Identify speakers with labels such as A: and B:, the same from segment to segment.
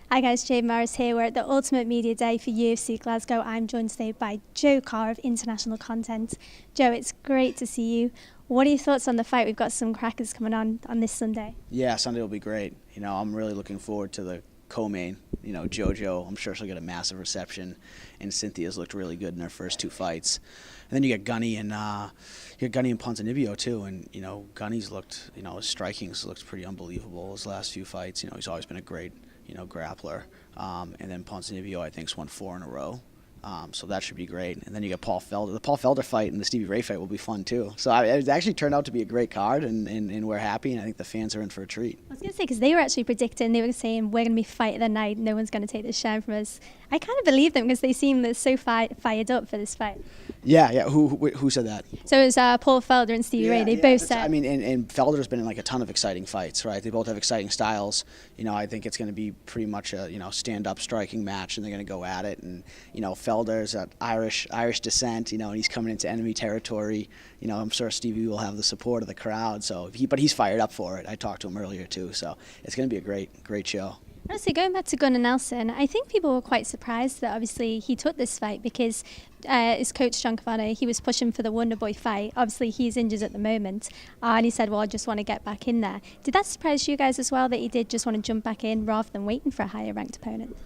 A: Hi guys, Jade Morris here. We're at the Ultimate Media Day for UFC Glasgow. I'm joined today by Joe Carr of International Content. Joe, it's great to see you. What are your thoughts on the fight? We've got some crackers coming on this Sunday.
B: Yeah, Sunday will be great. I'm really looking forward to the co-main. JoJo, I'm sure she'll get a massive reception, and Cynthia's looked really good in her first two fights. And then you get Gunny and Ponzinibbio too, and Gunny's looked, his striking's looked pretty unbelievable his last few fights. He's always been a great, grappler. And then Ponzinibbio, I think, has won 4 in a row. So that should be great. And then you get Paul Felder. The Paul Felder fight and the Stevie Ray fight will be fun too. So it actually turned out to be a great card, and we're happy, and I think the fans are in for a treat.
A: I was going to say, because they were actually predicting, they were saying, we're going to be fight of the night, no one's going to take this shine from us. I kind of believe them because they seem so fired up for this fight.
B: Yeah. Who said that?
A: So it was Paul Felder and Stevie Ray. They both said.
B: I mean, and Felder's been in like a ton of exciting fights, right? They both have exciting styles. I think it's going to be pretty much a stand-up striking match, and they're going to go at it. And Felder's Irish descent, and he's coming into enemy territory. I'm sure Stevie will have the support of the crowd. But he's fired up for it. I talked to him earlier too, so it's going to be a great show.
A: Honestly, going back to Gunnar Nelson, I think people were quite surprised that obviously he took this fight because his coach, John Cavano, he was pushing for the Wonderboy fight. Obviously, he's injured at the moment, and he said, well, I just want to get back in there. Did that surprise you guys as well, that he did just want to jump back in rather than waiting for a higher-ranked opponent?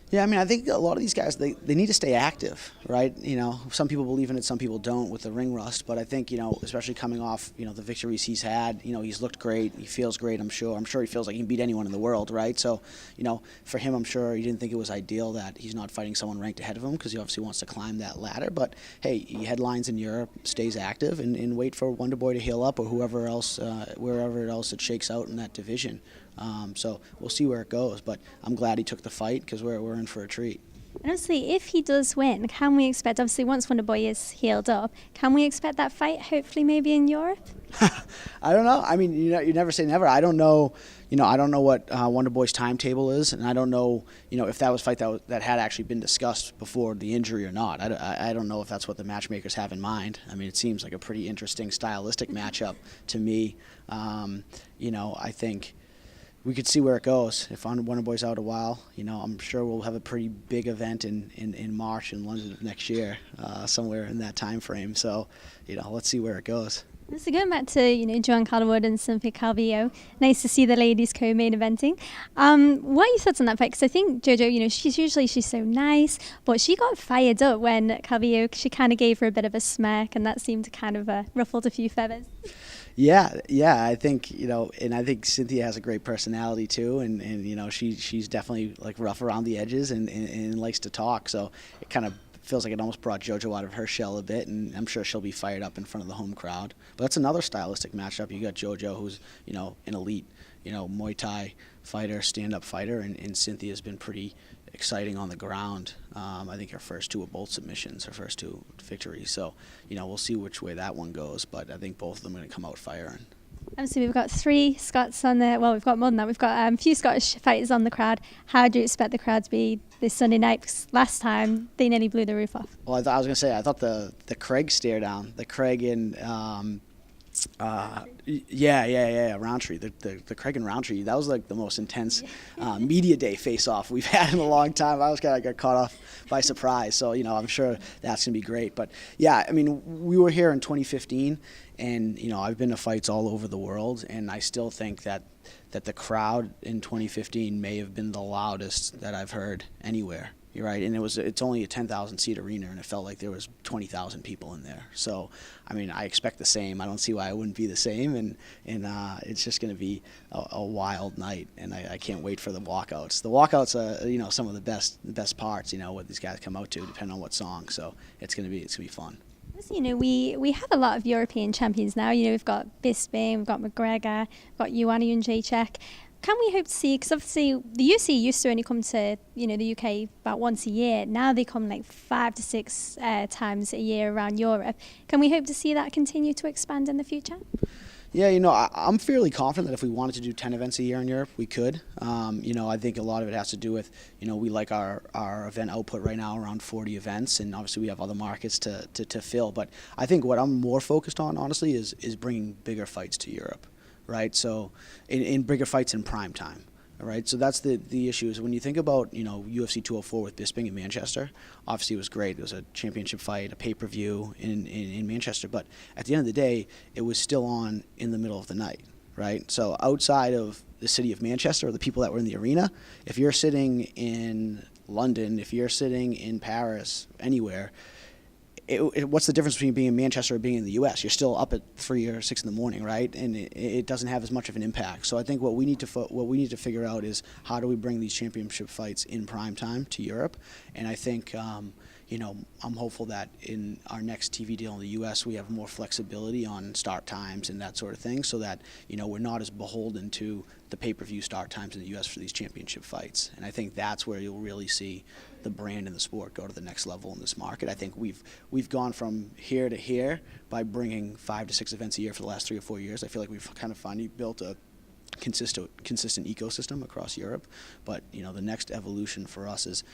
B: Yeah, I mean, I think a lot of these guys, they need to stay active, right? Some people believe in it, some people don't with the ring rust. But I think, especially coming off, the victories he's had, he's looked great. He feels great, I'm sure. I'm sure he feels like he can beat anyone in the world, right? So, for him, I'm sure he didn't think it was ideal that he's not fighting someone ranked ahead of him because he obviously wants to climb that ladder. But, hey, he headlines in Europe, stays active, and wait for Wonderboy to heal up or whoever else, wherever else it shakes out in that division. So we'll see where it goes, but I'm glad he took the fight because we're in for a treat.
A: And honestly, if he does win, can we expect, obviously once Wonderboy is healed up, can we expect that fight hopefully maybe in Europe?
B: I don't know. I mean, you never say never. I don't know. I don't know what Wonderboy's timetable is, and I don't know, if that was a fight that had actually been discussed before the injury or not. I don't know if that's what the matchmakers have in mind. I mean, it seems like a pretty interesting stylistic matchup to me. I think we could see where it goes. If Wonderboy's out a while, I'm sure we'll have a pretty big event in March in London of next year, somewhere in that time frame. So, let's see where it goes.
A: So going back to, Joanne Calderwood and Cynthia Calvillo, nice to see the ladies co-main eventing. What are your thoughts on that fight? Because I think JoJo, she's so nice, but she got fired up when Calvillo, she kind of gave her a bit of a smirk, and that seemed to kind of ruffled a few feathers.
B: Yeah, I think, and I think Cynthia has a great personality too, and she's definitely like rough around the edges and likes to talk, so it kind of feels like it almost brought JoJo out of her shell a bit, and I'm sure she'll be fired up in front of the home crowd. But that's another stylistic matchup. You got JoJo, who's, an elite, Muay Thai fighter, stand-up fighter, and Cynthia's been pretty exciting on the ground. I think her first 2 were both submissions, her first 2 victories. So, we'll see which way that one goes, but I think both of them are going to come out firing.
A: Obviously, we've got 3 Scots on there. Well, we've got more than that. We've got a few Scottish fighters on the crowd. How do you expect the crowd to be this Sunday night? Because last time, they nearly blew the roof off.
B: Well, I was going to say, I thought the Craig stare down, the Craig and Roundtree, the Craig and Roundtree, that was like the most intense media day face-off we've had in a long time. I was kind of got caught off by surprise, so I'm sure that's gonna be great. But yeah, I mean, we were here in 2015, and I've been to fights all over the world, and I still think that the crowd in 2015 may have been the loudest that I've heard anywhere. You're right, and it's only a 10,000 seat arena, and it felt like there was 20,000 people in there. So, I mean, I expect the same. I don't see why it wouldn't be the same, and it's just going to be a wild night, and I can't wait for the walkouts. The walkouts are some of the best parts, what these guys come out to, depending on what song. So it's gonna be fun.
A: We have a lot of European champions now. We've got Bisping, we've got McGregor, we've got Ioana Jędrzejczyk. Can we hope to see, because obviously the UFC used to only come to the UK about once a year. Now they come like 5 to 6 times a year around Europe. Can we hope to see that continue to expand in the future?
B: Yeah, I'm fairly confident that if we wanted to do 10 events a year in Europe, we could. I think a lot of it has to do with, we like our event output right now around 40 events, and obviously we have other markets to fill. But I think what I'm more focused on, honestly, is bringing bigger fights to Europe, right? So in bigger fights in prime time. All right, so that's the issue. Is when you think about UFC 204 with Bisping in Manchester, obviously it was great. It was a championship fight, a pay-per-view in Manchester. But at the end of the day, it was still on in the middle of the night, right? So outside of the city of Manchester or the people that were in the arena, if you're sitting in London, if you're sitting in Paris, anywhere, what's the difference between being in Manchester or being in the U.S.? You're still up at 3 or 6 in the morning, right? And it doesn't have as much of an impact. So I think what we need to figure out is how do we bring these championship fights in prime time to Europe? And I think I'm hopeful that in our next TV deal in the U.S. we have more flexibility on start times and that sort of thing, so that we're not as beholden to the pay-per-view start times in the U.S. for these championship fights. And I think that's where you'll really see the brand and the sport go to the next level in this market. I think we've gone from here to here by bringing 5 to 6 events a year for the last 3 or 4 years. I feel like we've kind of finally built a consistent ecosystem across Europe. But the next evolution for us is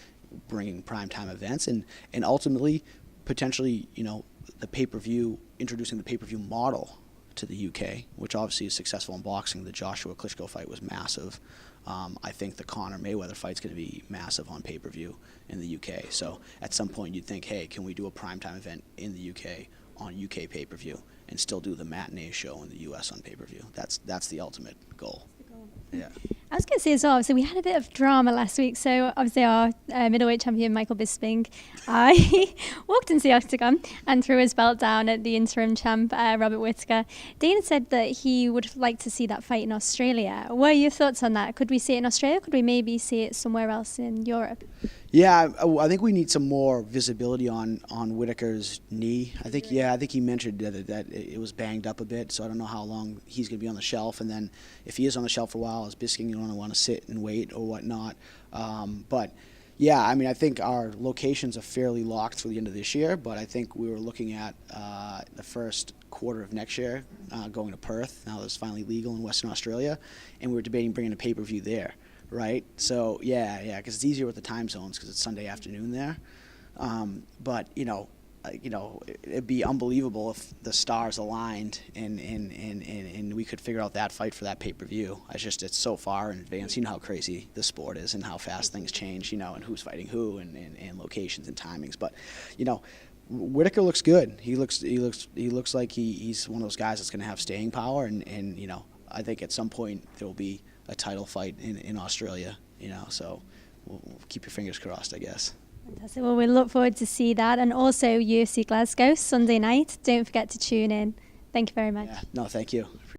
B: bringing primetime events and ultimately potentially the pay-per-view, introducing the pay-per-view model to the UK, which obviously is successful in boxing. The Joshua Klitschko fight was massive. I think the Conor Mayweather fight's going to be massive on pay-per-view in the UK. So at some point you'd think, hey, can we do a primetime event in the UK on UK pay-per-view and still do the matinee show in the US on pay-per-view? That's the ultimate goal. Yeah.
A: I was going to say as well, so we had a bit of drama last week. So obviously our middleweight champion, Michael Bisping, he walked into the octagon and threw his belt down at the interim champ, Robert Whittaker. Dana said that he would like to see that fight in Australia. What are your thoughts on that? Could we see it in Australia? Could we maybe see it somewhere else in Europe?
B: Yeah, I think we need some more visibility on Whittaker's knee. I think he mentioned that it was banged up a bit, so I don't know how long he's going to be on the shelf. And then if he is on the shelf for a while, is Bisping going to want to sit and wait or whatnot? But yeah, I mean, I think our locations are fairly locked through the end of this year, but I think we were looking at the first quarter of next year going to Perth. Now that's finally legal in Western Australia, and we were debating bringing a pay-per-view there. Right, so yeah, because it's easier with the time zones because it's Sunday afternoon there. But it'd be unbelievable if the stars aligned and we could figure out that fight for that pay-per-view. It's so far in advance. You know how crazy the sport is and how fast things change. And who's fighting who and locations and timings. But Whittaker looks good. He looks like he's one of those guys that's going to have staying power. And I think at some point there will be a title fight in Australia, so we'll keep your fingers crossed, I guess.
A: Fantastic. Well, we look forward to see that, and also UFC Glasgow Sunday night. Don't forget to tune in. Thank you very much.
B: Yeah. No, thank you.